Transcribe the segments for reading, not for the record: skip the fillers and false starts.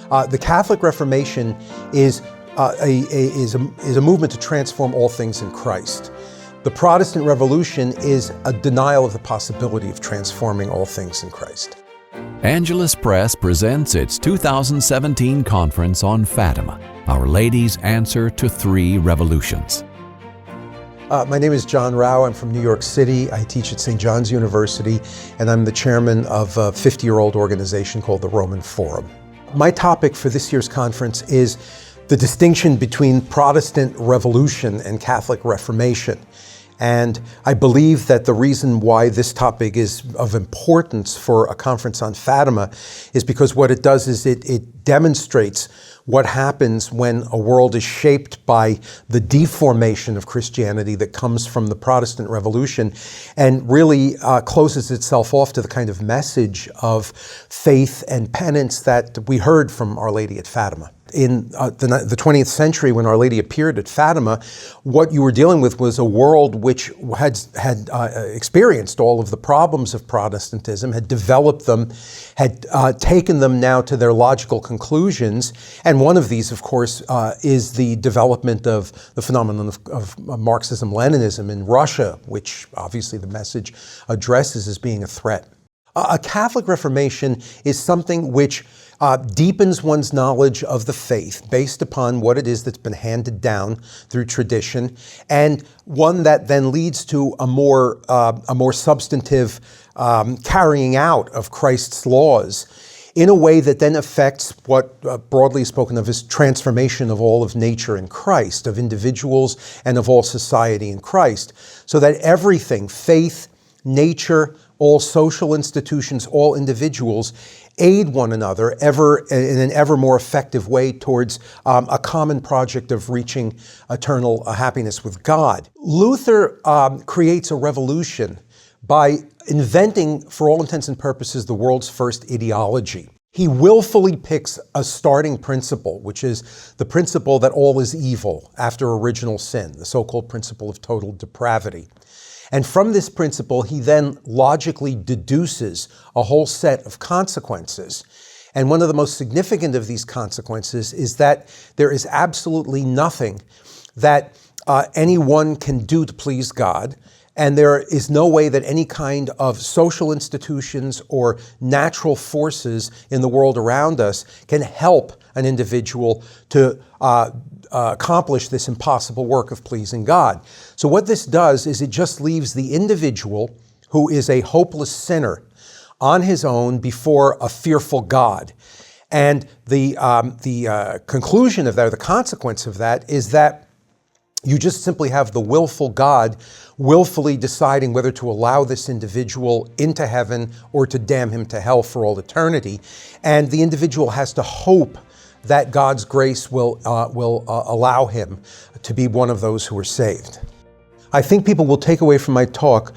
The Catholic Reformation is a movement to transform all things in Christ. The Protestant Revolution is a denial of the possibility of transforming all things in Christ. Angelus Press presents its 2017 conference on Fatima, Our Lady's Answer to Three Revolutions. My name is John Rao. I'm from New York City. I teach at St. John's University, and I'm the chairman of a 50-year-old organization called the Roman Forum. My topic for this year's conference is the distinction between Protestant Revolution and Catholic Reformation. And I believe that the reason why this topic is of importance for a conference on Fatima is because what it does is it demonstrates what happens when a world is shaped by the deformation of Christianity that comes from the Protestant Revolution and really closes itself off to the kind of message of faith and penance that we heard from Our Lady at Fatima. In the 20th century, when Our Lady appeared at Fatima, what you were dealing with was a world which had experienced all of the problems of Protestantism, had developed them, had taken them now to their logical conclusions. And one of these, of course, is the development of the phenomenon of Marxism-Leninism in Russia, which obviously the message addresses as being a threat. A Catholic Reformation is something which deepens one's knowledge of the faith based upon what it is that's been handed down through tradition, and one that then leads to a more substantive carrying out of Christ's laws in a way that then affects what broadly spoken of as transformation of all of nature in Christ, of individuals and of all society in Christ, so that everything, faith, nature, all social institutions, all individuals, aid one another in an ever more effective way towards a common project of reaching eternal happiness with God. Luther creates a revolution by inventing, for all intents and purposes, the world's first ideology. He willfully picks a starting principle, which is the principle that all is evil after original sin, the so-called principle of total depravity. And from this principle, he then logically deduces a whole set of consequences. And one of the most significant of these consequences is that there is absolutely nothing that anyone can do to please God. And there is no way that any kind of social institutions or natural forces in the world around us can help an individual to accomplish this impossible work of pleasing God. So what this does is it just leaves the individual, who is a hopeless sinner, on his own before a fearful God. And the conclusion of that, or the consequence of that, is that you just simply have the willful God willfully deciding whether to allow this individual into heaven or to damn him to hell for all eternity. And the individual has to hope that God's grace will allow him to be one of those who are saved. I think people will take away from my talk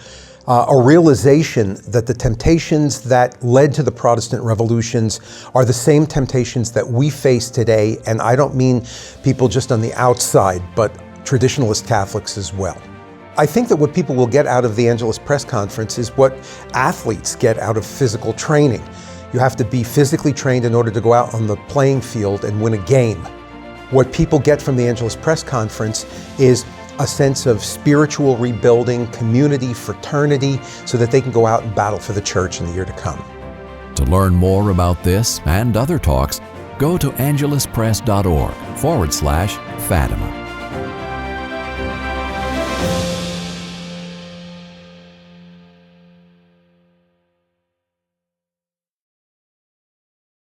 a realization that the temptations that led to the Protestant revolutions are the same temptations that we face today, and I don't mean people just on the outside, but traditionalist Catholics as well. I think that what people will get out of the Angelus Press Conference is what athletes get out of physical training. You have to be physically trained in order to go out on the playing field and win a game. What people get from the Angelus Press Conference is a sense of spiritual rebuilding, community, fraternity, so that they can go out and battle for the church in the year to come. To learn more about this and other talks, go to angeluspress.org/Fatima.